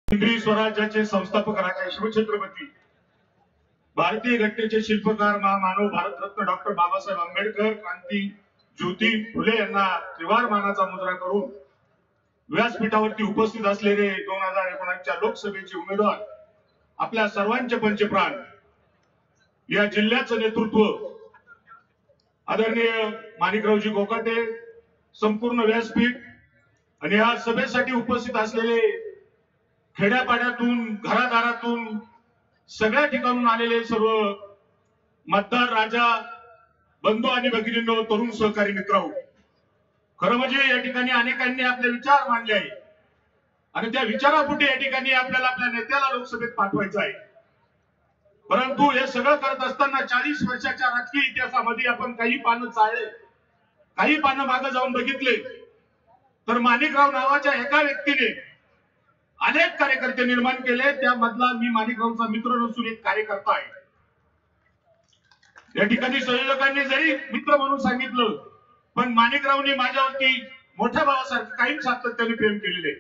केंद्रीय स्वराज्याचे संस्थापक राजा शिवछत्रपती भारतीय घटनेचे शिल्पकार महामानव भारतरत्न डॉक्टर बाबासाहेब आंबेडकर क्रांती ज्योती फुले यांना त्रिवार मानाचा मुजरा करून व्यासपीठावरती उपस्थित असलेले 2019च्या लोकसभेचे उमेदवार आपल्या सर्वांचे पंचप्राण या जिल्ह्याचं नेतृत्व आदरणीय माणिकरावजी कोकाटे संपूर्ण व्यासपीठ आणि या सभेसाठी उपस्थित असलेले खेड्यापाड्यातून घरादारातून सगळ्या ठिकाणून आलेले सर्व मतदार राजा बंधू आणि भगिनींनो तरुण सहकारी मित्रांनो, खरं म्हणजे या ठिकाणी अनेकांनी आपले विचार मांडले आहे आणि त्या विचारापोटी या ठिकाणी आपल्याला आपल्या नेत्याला लोकसभेत पाठवायचं आहे। परंतु हे सगळं करत असताना 40 वर्षाच्या राजकीय इतिहासामध्ये आपण काही पानं चाळले, काही पानं मागे जाऊन बघितले तर माणिकराव नावाच्या एका व्यक्तीने अनेक कार्यकर्ते निर्माण केले। त्यामधला मी माणिकरावचा मित्र नसून एक कार्यकर्ता आहे। या ठिकाणी संयोजकांनी जरी मित्र म्हणून सांगितलं पण माणिकरावनी माझ्यावरती मोठ्या भावासारखं कायम सातत्याने प्रेम केलेले।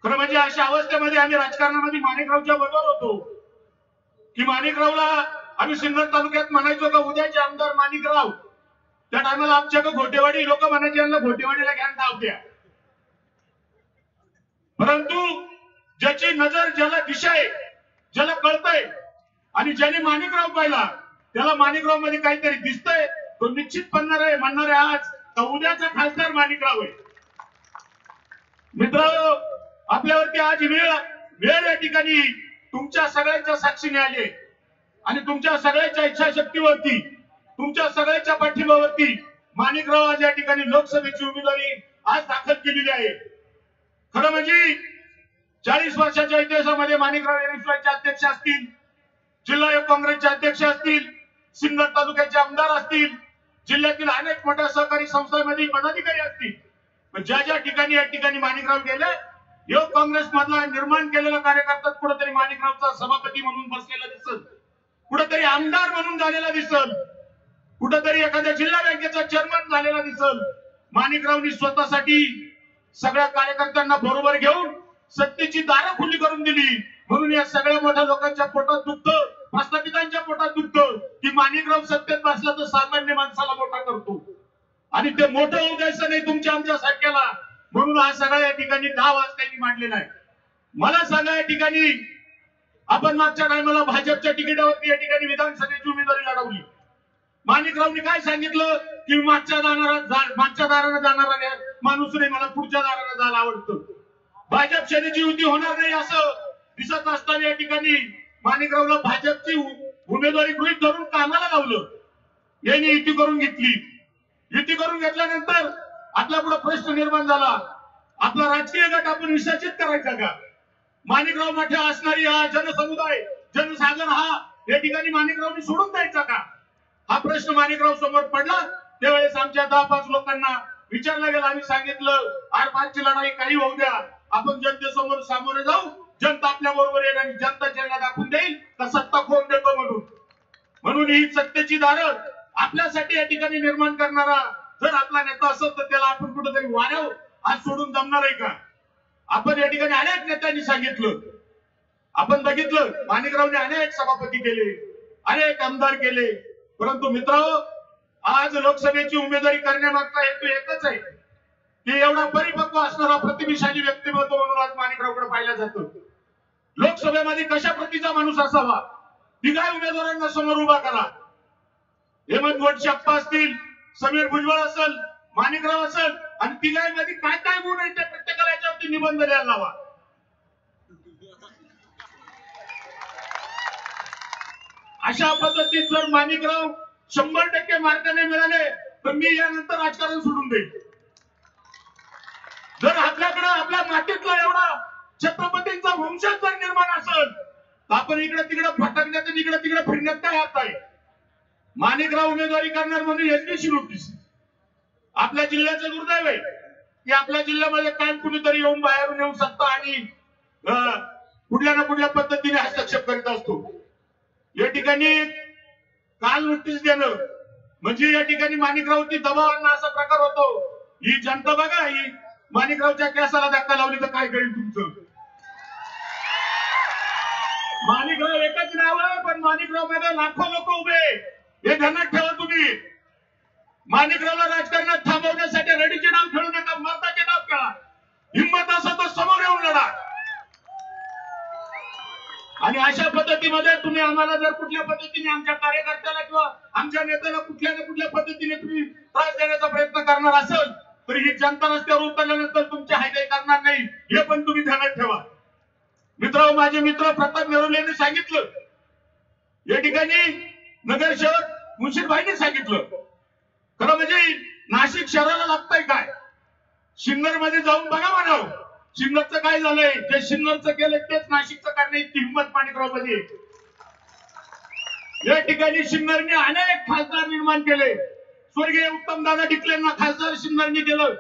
खरं म्हणजे अशा अवस्थेमध्ये आम्ही राजकारणामध्ये माणिकरावच्या बरोबर होतो की माणिकरावला आम्ही सिन्नर तालुक्यात म्हणायचो का उद्याचे आमदार माणिकराव। त्या टायमाला आमच्या घोटेवाडी लोक म्हणायचे यांना घोटेवाडीला घ्या डाव द्या। परंतु ज्याची नजर ज्याला दिशा आहे, ज्याला कळतंय आणि ज्याने माणिकराव पाहिला त्याला माणिकराव मध्ये काहीतरी दिसतंय, तो निश्चित म्हणणार आहे आज का उद्याचा खासदार माणिकराव आहे। मित्र, आपल्यावरती आज वेळ या ठिकाणी तुमच्या सगळ्यांच्या साक्षीने आली आणि तुमच्या सगळ्यांच्या इच्छाशक्तीवरती तुमच्या सगळ्यांच्या पाठिंब्यावरती माणिकराव आज या ठिकाणी लोकसभेची उमेदवारी आज दाखल केलेली आहे। खरं म्हणजे 40 वर्षाच्या इतिहासामध्ये माणिकराव एनएसयूचे अध्यक्ष असतील, जिल्हा युवक काँग्रेसचे अध्यक्ष असतील, सिन्नर तालुक्याचे आमदार असतील, जिल्ह्यातील अनेक मोठ्या सहकारी संस्थांमध्ये पदाधिकारी असतील, पण ज्या ज्या ठिकाणी या ठिकाणी माणिकराव गेले युवक काँग्रेस मधला निर्माण केलेला कार्यकर्ता कुठेतरी माणिकरावचा सभापती म्हणून बसलेला दिसल, कुठेतरी आमदार म्हणून झालेला दिसल, कुठेतरी एखाद्या जिल्हा बँकेचा चेअरमन झालेला दिसल। माणिकरावनी स्वतःसाठी सगळ्या कार्यकर्त्यांना बरोबर घेऊन सत्तेची दारं खुली करून दिली। म्हणून या सगळ्या मोठ्या लोकांच्या पोटात दुखतं, प्रस्थापितांच्या पोटात दुखतं की माणिकराव सत्तेत बसला तर सामान्य माणसाला मोठा करतो आणि ते मोठं होऊ द्यायचं नाही तुमच्या आमच्या सारख्याला। म्हणून हा सगळा या ठिकाणी 10 वाजता मांडलेला आहे। मला सांगा, या ठिकाणी आपण मागच्या टायमाला भाजपच्या तिकिटावरती या ठिकाणी विधानसभेची उमेदवारी लढवली। माणिकरावनी काय सांगितलं की मागच्या दाराला जाणारा माणूस नाही, मला पुढच्या दाराला जायला आवडतं। भाजप सेनेची युती होणार नाही असं दिसत असताना या ठिकाणी माणिकरावला भाजपची उमेदवारी गृहीत धरून कामाला लावलं। यांनी युती करून घेतली। युती करून घेतल्यानंतर आपला पुढे प्रश्न निर्माण झाला, आपला राजकीय गट आपण विसर्जित करायचा का? माणिकराव मठ्या असणारी हा जनसमुदाय जनसागर हा या ठिकाणी माणिकरावनी सोडून द्यायचा का? हा प्रश्न माणिकराव समोर पडला। त्यावेळेस आमच्या 10-5 लोकांना विचारलं गेलं, आम्ही सांगितलं आर-पारची लढाई काही होऊ द्या, आपण जनतेसमोर सामोरे जाऊ, जनता आपल्या बरोबर येईल आणि जनता ज्यांना दाखवून देईल तर सत्ता खोन देतो म्हणून ही सत्तेची दारं आपल्यासाठी या ठिकाणी निर्माण करणारा जर आपला नेता असेल तर त्याला आपण कुठेतरी वाऱ्यावर आज सोडून जमणार आहे का? आपण या ठिकाणी अनेक नेत्यांनी सांगितलं, आपण बघितलं माणिकरावने अनेक सभापती केले, अनेक आमदार केले, परंतु मित्रांनो आज लोकसभेची उमेदवारी करण्यामागचा हेतू एकच आहे की एवढा परिपक्व असणारा प्रतिभाशाली व्यक्तिमत्व म्हणून आज माणिकरावकडे पाहिलं जातं। लोकसभेमध्ये कशा प्रतीचा माणूस असावा, तिघा उमेदवारांना समोर उभा करा। हेमंत गोडसे अप्पा असतील, समीर भुजबळ असेल, माणिकराव असेल आणि तिघांमध्ये काय काय गुण आहेत त्या प्रत्येकाला याच्यावरती निबंध द्यायला लावा। अशा पद्धतीत जर माणिकराव 100% मार्काने मिळाले तर मी यानंतर राजकारण सोडून देईन। जर आपल्याकडे आपल्या मातीतला एवढा छत्रपतींचा वंशज जर निर्माण असेल तर आपण इकडे तिकडे भटकण्यात आणि इकडे तिकडे फिरण्यात काय अर्थ आहे? माणिकराव उमेदवारी करणार म्हणून एसबीसी नोटीस। आपल्या जिल्ह्याचं दुर्दैव आहे की आपल्या जिल्ह्यामध्ये काय कुणीतरी येऊन बाहेरून येऊन सत्ता आणि कुठल्या ना कुठल्या पद्धतीने हस्तक्षेप करीत असतो। या ठिकाणी काल नोटीस देणं म्हणजे या ठिकाणी माणिकरावची दबाव आणणं असा प्रकार होतो। ही जनता बघा, ही माणिकरावच्या केसाला धक्का लावली तर काय करेल तुमचं? माणिकराव एकच नाव आहे, पण माणिकराव मध्ये लाखो लोक उभे, हे ध्यानात ठेवा तुम्ही. माणिकरावला राजकारणात थांबवण्यासाठी रडीचे नाव खेळू नका, मर्दाचे नाव खेळा. हिंमत असं तर समोर येऊन लढा. आणि अशा पद्धतीमध्ये तुम्ही आम्हाला जर कुठल्या पद्धतीने आमच्या कार्यकर्त्याला किंवा आमच्या नेत्याला कुठल्या ना कुठल्या पद्धतीने तुम्ही त्रास देण्याचा प्रयत्न करणार असेल तर ही जनता रस्त्यावर उतरल्यानंतर तुमची हायगाई करणार नाही, हे पण तुम्ही ध्यानात ठेवा. मित्र, माझे मित्र प्रताप नेरुल यांनी सांगितलं, या ठिकाणी नगरसेवक मुन्शीफाईंनी सांगितलं. खरं म्हणजे नाशिक शहराला लागतंय काय? सिन्नर मध्ये जाऊन बघा म्हणावं, सिन्नरचं काय झालंय. जे सिन्नरचं केलं तेच नाशिकचं करण्याची हिंमत माणिकराव मध्ये. या ठिकाणी सिन्नरने अनेक खासदार निर्माण केले. स्वर्गीय उत्तमदादा डिकलेंना खासदार सिन्नरने केलं,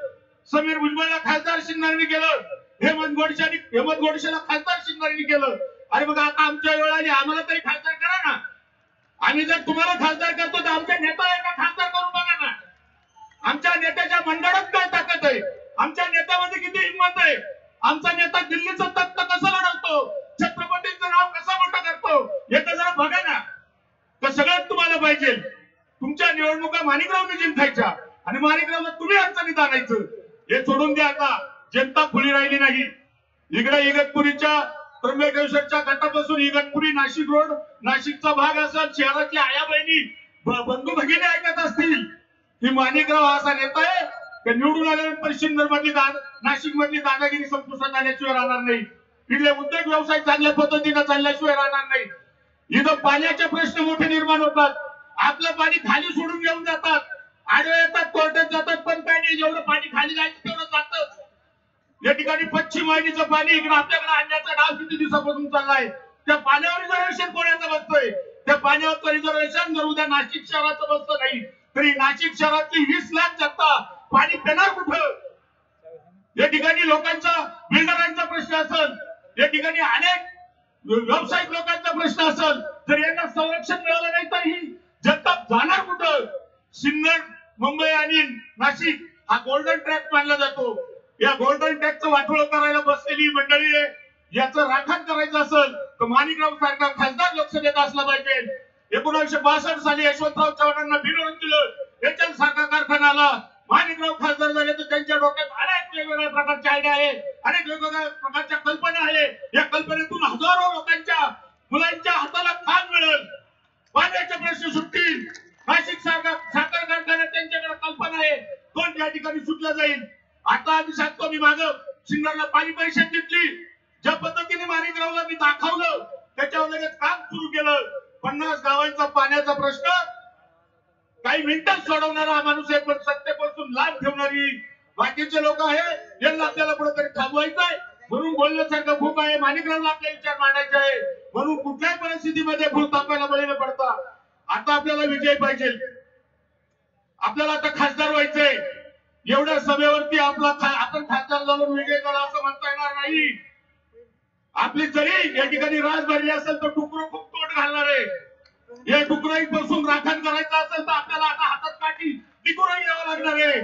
समीर भुजबळला खासदार सिन्नरने केलं, हेमंत गोडसेला खासदार सिन्नरने केलं. अरे बघा, आता आमच्या वेळ आली, आम्हाला तरी खासदार करा ना. आम्ही जर तुम्हाला खासदार करतो तर आमच्या नेत्याला खासदार करून बघा ना. आमच्या नेत्याच्या मंडळात काय ताकद आहे, आमच्या नेत्यामध्ये किती हिंमत आहे. आमचा नेता दिल्लीचं तख्त कसं लढवतो, छत्रपतींचं नाव कसं मोठं करतो, हे तर जरा बघा ना. तर सगळ्यात तुम्हाला पाहिजे, तुमच्या निवडणुका माणिकरावने जिंकायच्या आणि माणिकरावला तुम्ही अडचणीत आणायचं. हे सोडून द्या. आता जनता खुली राहिली नाही. इकडे इगतपुरीच्या त्र्यंबकेश्वरच्या गटापासून इगतपुरी नाशिक रोड, नाशिकचा भाग असेल, शहरातली आया बहिणी बंधू भगिनी ऐकत असतील की माणिकराव असा नेता आहे की निवडून आल्यानंतर सिन्नर मधली नाशिक मधली दादागिरी संपुष्टात आल्याशिवाय राहणार नाही. इथले उद्योग व्यवसाय चांगल्या पद्धतीने चालल्याशिवाय राहणार नाही. इथं पाण्याचे प्रश्न मोठे निर्माण होतात. आपलं पाणी खाली सोडून घेऊन जातात, आडवे येतात, कोर्टात जातात, पण काय नाही, जेवढं पाणी खाली जायचं तेवढं जातं. या ठिकाणी पश्चिम वाहिनीचं पाणी इकडे आपल्याकडे आणण्याचा डाव किती दिवसापासून चाललाय. त्या पाण्यावर रिझर्वेशन कोणाचं बसतोय, त्या पाण्यावरचं रिझर्वेशन जर उद्या नाशिक शहराचं बसतं नाही तरी नाशिक शहरातली 20 लाख जनता पाणी पिणार कुठं. या ठिकाणी लोकांचा, बिल्डरांचा प्रश्न असेल, या ठिकाणी अनेक व्यावसायिक लोकांचा प्रश्न असेल, जर यांना संरक्षण मिळालं नाही तर ही जनता जाणार कुठं. सिन्नर, मुंबई आणि नाशिक हा गोल्डन ट्रॅक मानला जातो. या गोल्डन ट्रॅकचं वाटोळं करायला बसलेली मंडळी आहे. याचं राखण करायचं असेल तर माणिकराव सारखा खासदार लोकसभेत असला पाहिजे. 1962 साली यशवंतराव चव्हाणांना बिनवून दिलं, एचएल सारखा कारखाना आला. माणिकराव खासदार झाले तर त्यांच्या डोक्यात अनेक वेगवेगळ्या प्रकारचे आयडिया आहे, अनेक वेगवेगळ्या प्रकारच्या कल्पना आहे. या कल्पनेतून हजारो लोकांच्या मुलांच्या हाताला काम मिळेल, पाण्याचे प्रश्न सुटतील. नाशिक सारखा साखर कारखाना त्यांच्याकडे कल्पना आहे, तो त्या ठिकाणी सुटला जाईल. आता आम्ही सांगतो, मी मागं सिन्नरला पाणी परिषद घेतली, ज्या पद्धतीने माणिकरावला मी दाखवलं त्याच्यावर लगेच काम सुरू केलं. 50 गावांचा पाण्याचा प्रश्न काही मिनिटात सोडवणारा हा माणूस आहे, पण सत्तेपासून लांब ठेवणारी बाकीचे लोक आहे. यांना आपल्याला कुठेतरी थांबवायचं आहे म्हणून बोलण्यासारखं खूप आहे. माणिकरावला आपले विचार मांडायचे आहे म्हणून कुठल्याही परिस्थितीमध्ये भूत आपल्याला बळीने पडतात. आता आपल्याला विजय पाहिजे, आपल्याला आता खासदार व्हायचंय. एवढ्या सभेवरती आपण खासदार झालो विजय झाला असं म्हणता येणार नाही. आपली जरी या ठिकाणी राज भरली असेल तर टुकरं खूप तोड घालणार आहे. या टुकराईपासून राखण करायचं असेल तर आपल्याला आता हातात काठी टिकुराई घ्यावं लागणार आहे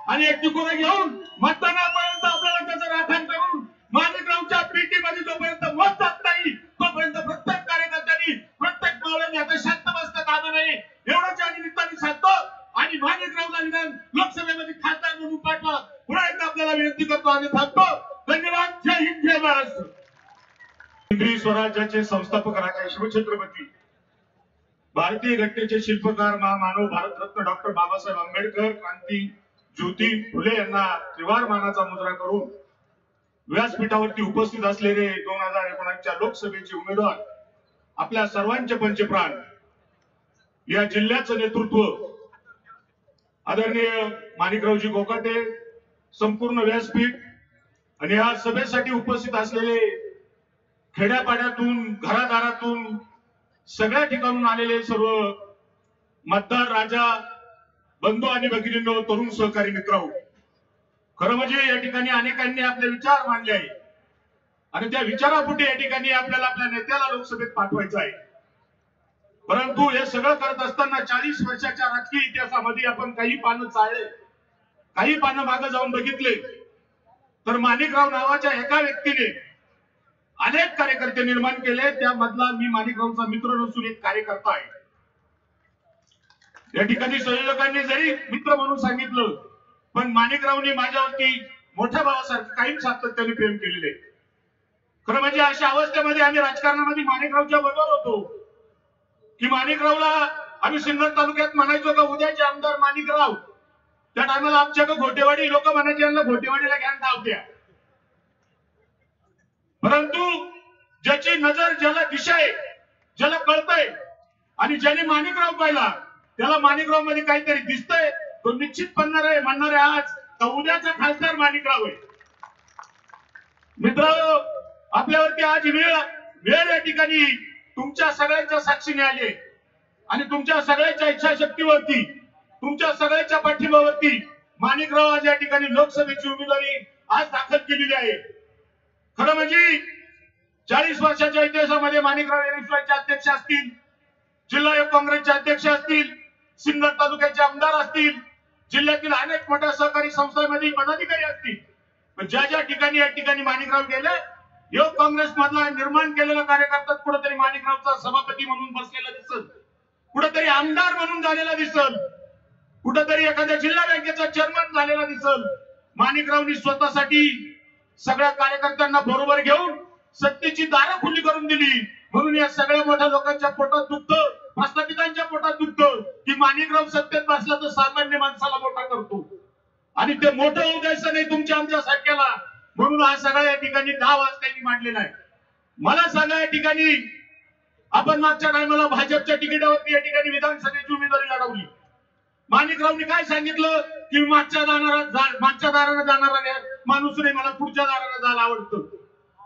आणि एक टिकुराई घेऊन मतदानापर्यंत आपल्याला त्याचं राखण करून माणिकरावच्या पेटीमध्ये जोपर्यंत मत जात नाही तोपर्यंत प्रत्येक कार्यकर्त्यांनी, प्रत्येक मावळ्यांनी आता शांत बसता कामा नये एवढ्याच्या निमित्ताने सांगतो. आणि माणिकरावला विधान लोकसभेमध्ये खासदार म्हणून पाठवा, पुन्हा एकदा आपल्याला विनंती करतो आणि थांबतो. धन्यवाद. जय हिंद, जय महाराष्ट्र. केंद्रीय स्वराज्याचे संस्थापक राजा शिवछत्रपती, भारतीय घटनेचे शिल्पकार, महामानव, भारतरत्न डॉक्टर बाबासाहेब आंबेडकर, क्रांती ज्योती फुले यांना त्रिवार मानाचा मुजरा करून व्यासपीठावरती उपस्थित असलेले 2019च्या लोकसभेचे उमेदवार, आपल्या सर्वांचे पंचप्राण, या जिल्ह्याचं नेतृत्व आदरणीय माणिकरावजी कोकाटे, संपूर्ण व्यासपीठ आणि या सभेसाठी उपस्थित असलेले खेड्यापाड्यातून, घरादारातून, सगळ्या ठिकाणून आलेले सर्व मतदार राजा बंधू आणि भगिनींनो, तरुण सहकारी मित्रांनो, खरं म्हणजे या ठिकाणी अनेकांनी आपले विचार मांडले आहे आणि त्या विचारापोटी या ठिकाणी आपल्याला आपल्या नेत्याला लोकसभेत पाठवायचं आहे. परंतु हे सगळं करत असताना 40 वर्षाच्या राजकीय इतिहासामध्ये आपण काही पानं चाळले, काही पानं मागे जाऊन बघितले तर माणिकराव नावाच्या एका व्यक्तीने अनेक कार्यकर्ते निर्माण केले, त्यामधला मी माणिकरावचा मित्र नसून एक कार्यकर्ता आहे. या ठिकाणी संयोजकांनी जरी मित्र म्हणून सांगितलं, पण माणिकरावनी माझ्यावरती मोठ्या भावासारखं कायम सातत्याने प्रेम केलेले. खरं म्हणजे अशा अवस्थेमध्ये आम्ही राजकारणामध्ये माणिकरावच्या बरोबर होतो की माणिकरावला आम्ही सिन्नर तालुक्यात म्हणायचो का उद्याचे आमदार माणिकराव. त्या टायमाला आमच्या घोटेवाडी लोक म्हणायचे यांना घोटेवाडीला घ्या डाव द्या. परंतु ज्याची नजर, ज्याला दिशा आहे, ज्याला कळतंय आणि ज्याने माणिकराव पाहिला त्याला माणिकराव मध्ये काहीतरी दिसतंय, तो निश्चित म्हणणार आहे आज का उद्याचा खासदार माणिकराव आहे. मित्रांनो, आपल्यावरती आज वेळ या ठिकाणी तुमच्या सगळ्यांच्या साक्षीने आली आणि तुमच्या सगळ्यांच्या इच्छाशक्तीवरती, तुमच्या सगळ्यांच्या पाठिंब्यावरती माणिकराव आज या ठिकाणी लोकसभेची उमेदवारी आज दाखल केलेली आहे. खरं म्हणजे 40 वर्षाच्या इतिहासामध्ये माणिकराव एनएसयूआयचे अध्यक्ष असतील, जिल्हा युवक काँग्रेसचे अध्यक्ष असतील, सिन्नर तालुक्याचे आमदार असतील, जिल्ह्यातील अनेक मोठ्या सहकारी संस्थांमध्ये पदाधिकारी असतील, पण ज्या ज्या ठिकाणी या ठिकाणी माणिकराव गेले, युवक काँग्रेस मधला निर्माण केलेला कार्यकर्ता कुठेतरी माणिकरावचा सभापती म्हणून बसलेला दिसल, कुठेतरी आमदार म्हणून झालेला दिसल, कुठेतरी एखाद्या जिल्हा बँकेचा चेअरमन झालेला दिसल. माणिकरावनी स्वतःसाठी सगळ्या कार्यकर्त्यांना बरोबर घेऊन सत्तेची दारं खुली करून दिली. म्हणून या सगळ्या मोठ्या लोकांच्या पोटात दुखतं, प्रस्थापितांच्या पोटात दुखतं की माणिकराव सत्तेत बसला तर सामान्य माणसाला मोठा करतो आणि ते मोठं होऊ द्यायचं नाही तुमच्या आमच्या सारख्याला. म्हणून हा सगळा या ठिकाणी 10 वाजता मांडलेला आहे. मला सांगा, या ठिकाणी आपण मागच्या टायमाला भाजपच्या तिकिटावरती या ठिकाणी विधानसभेची उमेदवारी लढवली. माणिकरावनी काय सांगितलं की मागच्या दारानं जाणारा माणूस नाही, मला पुढच्या दारानं जायला आवडतं.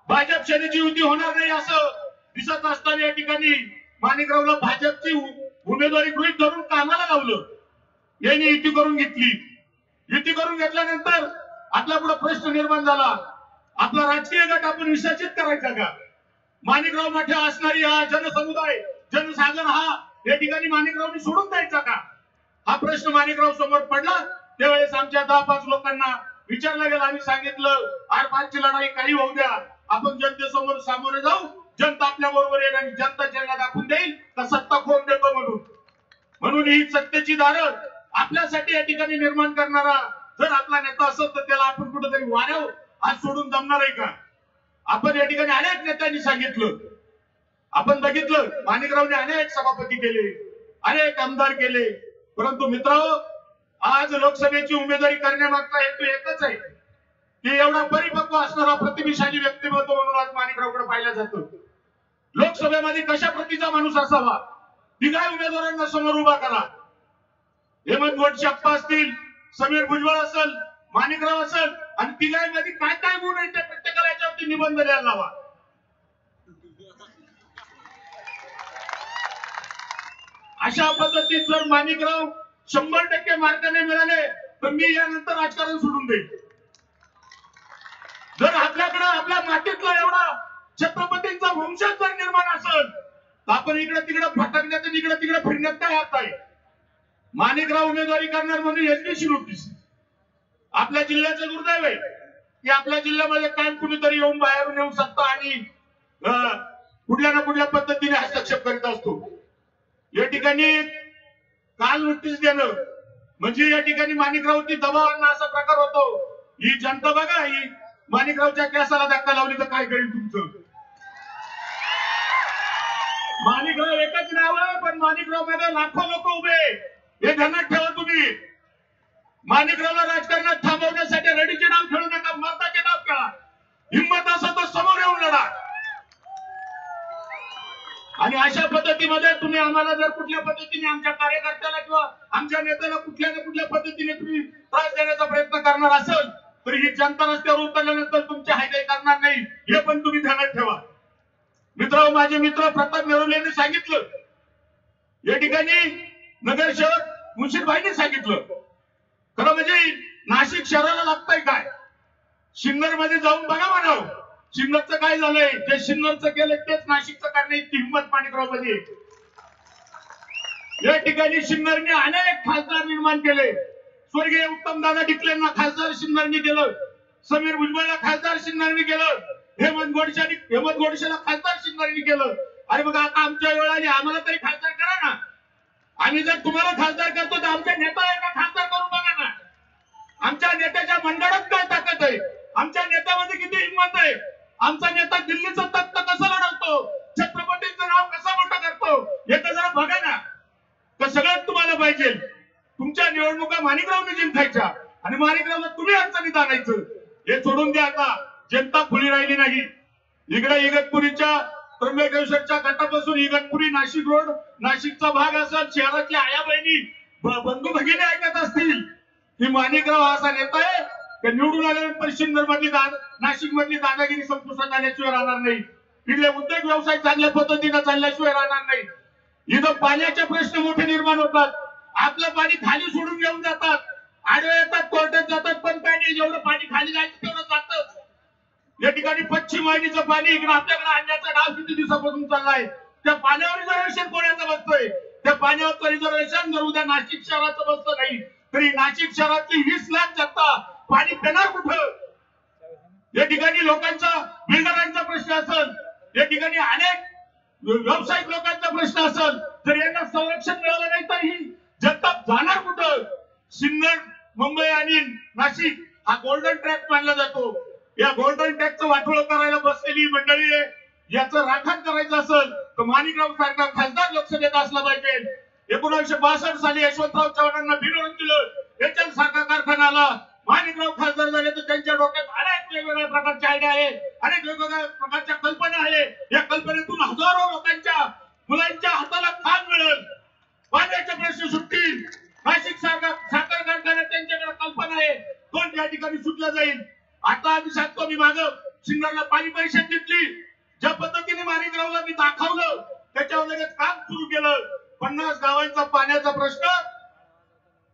भाजप सेनेची युती होणार नाही असं दिसत असताना या ठिकाणी माणिकरावला भाजपची उमेदवारी गृहीत धरून कामाला लावलं. यांनी युती करून घेतली. युती करून घेतल्यानंतर आपला पुढे प्रश्न निर्माण झाला, आपला राजकीय गट आपण विसर्जित करायचा का? माणिकराव माठे असणारी हा जनसमुदाय, जनसागर हा या ठिकाणी माणिकरावनी सोडून द्यायचा का? हा प्रश्न माणिकराव समोर पडला. त्यावेळेस आमच्या 10-5 लोकांना विचारलं गेलं. आम्ही सांगितलं, आरपारची लढाई काही होऊ द्या, आपण जनतेसमोर सामोरे जाऊ, जनता आपल्या बरोबर येईल आणि जनता ज्यांना दाखवून देईल तर सत्ता खोन देतो म्हणून ही सत्तेची दारं आपल्यासाठी या ठिकाणी निर्माण करणारा जर आपला नेता असेल तर त्याला आपण कुठेतरी वाऱ्यावर आज सोडून जमणार आहे का? आपण या ठिकाणी अनेक नेत्यांनी सांगितलं, आपण बघितलं, माणिकरावने अनेक सभापती केले, अनेक आमदार केले. परंतु मित्रांनो, आज लोकसभेची उमेदवारी करण्यामागचा हेतू एकच आहे की एवढा परिपक्व असणारा प्रतिभाशाली व्यक्तिमत्व म्हणून आज माणिकरावकडे पाहिलं जातं. लोकसभेमध्ये कशा प्रतीचा माणूस असावा, तिघाही उमेदवारांना समोर उभा करा. हेमंत गोडसे अप्पा असतील, समीर भुजबळ असेल, माणिकराव असेल आणि तिघांमध्ये काय काय गुण आहेत त्या प्रत्येकाला याच्यावरती निबंध द्यायला लावा. अशा पद्धतीत जर माणिकराव 100% मार्काने मिळाले तर मी यानंतर राजकारण सोडून देईल. जर आपल्याकडे आपल्या मातीतला एवढा छत्रपतींचा वंशज जर निर्माण असेल तर आपण इकडे तिकडे भटकण्यात आणि इकडे तिकडे फिरण्यात काय अर्थ आहे? माणिकराव उमेदवारी करणार म्हणून एसबीसी नोटीस. आपल्या जिल्ह्याचं दुर्दैव आहे की आपल्या जिल्ह्यामध्ये काय कुणीतरी येऊन बाहेरून येऊन सत्ता आणि कुठल्या ना कुठल्या पद्धतीने हस्तक्षेप करीत असतो. या ठिकाणी काल नोटीस देणं म्हणजे या ठिकाणी माणिकरावची दबाव आणणं असा प्रकार होतो. ही जनता बघा, ही माणिकरावच्या केसाला धक्का लावली तर काय करेल तुमचं? माणिकराव एकच नाव आहे, पण माणिकराव मध्ये लाखो लोक उभे. हे ध्यानात ठेवा तुम्ही. माणिकरावला राजकारणात थांबवण्यासाठी रडीचे नाव खेळू नका, मर्दाचे नाव खेळा. हिंमत असेल तर समोर येऊन लढा. आणि अशा पद्धतीमध्ये तुम्ही आम्हाला जर कुठल्या पद्धतीने आमच्या कार्यकर्त्याला किंवा आमच्या नेत्याला कुठल्या ना कुठल्या पद्धतीने तुम्ही त्रास देण्याचा प्रयत्न करणार असेल तर ही जनता रस्त्यावर उतरल्यानंतर तुमची हायगाई करणार नाही, हे पण तुम्ही ध्यानात ठेवा. मित्र, माझे मित्र प्रताप नेरोले यांनी सांगितलं, या ठिकाणी नगरसेवक मुन्शीरभाईंनी सांगितलं. खरं म्हणजे नाशिक शहराला लागतंय काय? सिन्नर मध्ये जाऊन बघा म्हणावं, सिन्नरचं काय झालंय. जे सिन्नरचं केलं तेच नाशिकचं करणे इतकी हिंमत माणिकराव मध्ये. या ठिकाणी सिन्नरने अनेक खासदार निर्माण केले. स्वर्गीय उत्तमदादा डिकलेंना खासदार सिन्नरने केलं, समीर भुजबळला खासदार सिन्नरने केलं. हेमंत गोडसेला खासदार शिंदेनी केलं. अरे मग आता आमच्या वेळ आली, आम्हाला तरी खासदार करा ना. आम्ही जर तुम्हाला खासदार करतो तर आमच्या नेता एका खासदार करून बघा ना. आमच्या नेत्याच्या मंडळात काय ताकद आहे, आमच्या नेत्यामध्ये किती हिंमत आहे. आमचा नेता दिल्लीचं तख्त कसं लढवतो, छत्रपतींचं नाव कसं मोठं करतो, हे तर जरा बघा ना. तर सगळ्यात तुम्हाला पाहिजे तुमच्या निवडणुका माणिकरावने जिंकायच्या आणि माणिकरावला तुम्ही अडचणीत आणायचं. हे सोडून द्या. आता जनता खुली राहिली नाही. इकडे इगतपुरीच्या त्र्यंबकेश्वरच्या गटापासून इगतपुरी नाशिक रोड, नाशिकचा भाग असेल, शहरातल्या आया बहिणी बंधू भगिनी ऐकत असतील की माणिकराव हा असा नेता आहे की निवडून आल्यानंतर सिन्नर मधली नाशिक मधली दादागिरी संपुष्टात आल्याशिवाय राहणार नाही. इथले उद्योग व्यवसाय चांगल्या पद्धतीने चालल्याशिवाय राहणार नाही. इथं पाण्याचे प्रश्न मोठे निर्माण होतात. आपलं पाणी खाली सोडून घेऊन जातात, आडवे येतात, कोर्टात जातात, पण काय नाही, जेवढं पाणी खाली जायचं तेवढं जातं. या ठिकाणी पश्चिम वाहिनीचं पाणी इकडे आपल्याकडे आणण्याचा डाव किती दिवसापासून चाललाय. त्या पाण्यावर रिझर्वेशन कोणाचं बसतंय, त्या पाण्यावरचं रिझर्वेशन जर उद्या नाशिक शहराचं बसतं नाही तरी नाशिक शहरातली 20 लाख जनता पाणी पिणार कुठं. या ठिकाणी लोकांचा, बिल्डरांचा प्रश्न असेल, या ठिकाणी अनेक व्यावसायिक लोकांचा प्रश्न असेल, जर यांना संरक्षण मिळालं नाही तर ही जनता जाणार कुठं. सिन्नर, मुंबई आणि नाशिक हा गोल्डन ट्रॅक मानला जातो. या गोल्डन ट्रॅकचं वाटोळं करायला बसलेली मंडळी आहे. याचं राखण करायचं असेल तर माणिकराव सारखा खासदार लोकसभेत असला पाहिजे. 1962 साली यशवंतराव चव्हाणांना बिनवून दिलं, एचएल सारखा कारखाना आला. माणिकराव खासदार झाले तर त्यांच्या डोक्यात अनेक वेगवेगळ्या प्रकारच्या आयडिया आहे, अनेक वेगवेगळ्या प्रकारच्या कल्पना आहे. या कल्पनेतून हजारो लोकांच्या मुलांच्या हाताला काम मिळेल, पाण्याचे प्रश्न सुटतील. नाशिक साखर कारखान्यात त्यांच्याकडे कल्पना आहे, तो त्या ठिकाणी सुटला जाईल. आता आम्ही सांगतो, मी मागं सिन्नरला पाणी परिषद घेतली, ज्या पद्धतीने माणिकरावला मी दाखवलं त्याच्यावर लगेच काम सुरू केलं. 50 गावांचा पाण्याचा प्रश्न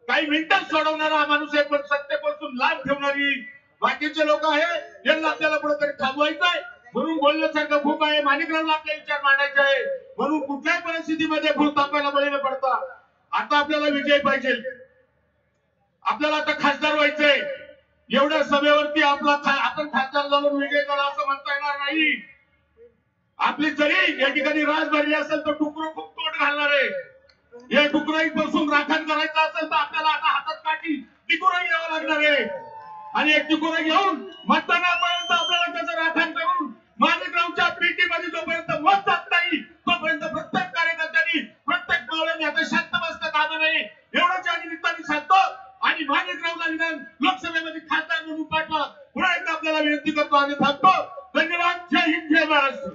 काही मिनिटात सोडवणारा हा माणूस आहे, पण सत्तेपासून लांब ठेवणारी बाकीचे लोक आहे. यांना आपल्याला कुठेतरी थांबवायचं आहे, म्हणून बोलण्यासारखं खूप आहे. माणिकरावला आपले विचार मांडायचे आहे, म्हणून कुठल्याही परिस्थितीमध्ये फुल तापायला बळी न पडता आता आपल्याला विजय पाहिजे. आपल्याला आता खासदार व्हायचंय. एवढ्या सभेवरती आपण खासदार झालो विजय झाला असं म्हणता येणार नाही. आपली जरी या ठिकाणी राज भरली असेल तर टुकरं खूप तोट घालणार आहे. या टुकराईपासून राखण करायचं असेल तर आपल्याला आता हातात काठी टिकुरं घ्यावं लागणार आहे. आणि एक टिकुरं घेऊन मतदानापर्यंत आपल्याला त्याचं राखण करून माणिकरावच्या पेटीमध्ये जोपर्यंत मत जात नाही तोपर्यंत प्रत्येक कार्यकर्त्यांनी, प्रत्येक पावलाने आता शांत बसता कामा नये, एवढंच या निमित्ताने सांगतो. आणि माणिकरावला निदान लोकसभेमध्ये खासदार म्हणून पाठवा, पुन्हा एकदा आपल्याला विनंती करतो आणि थांबतो. धन्यवाद. जय हिंद, जय महाराष्ट्र.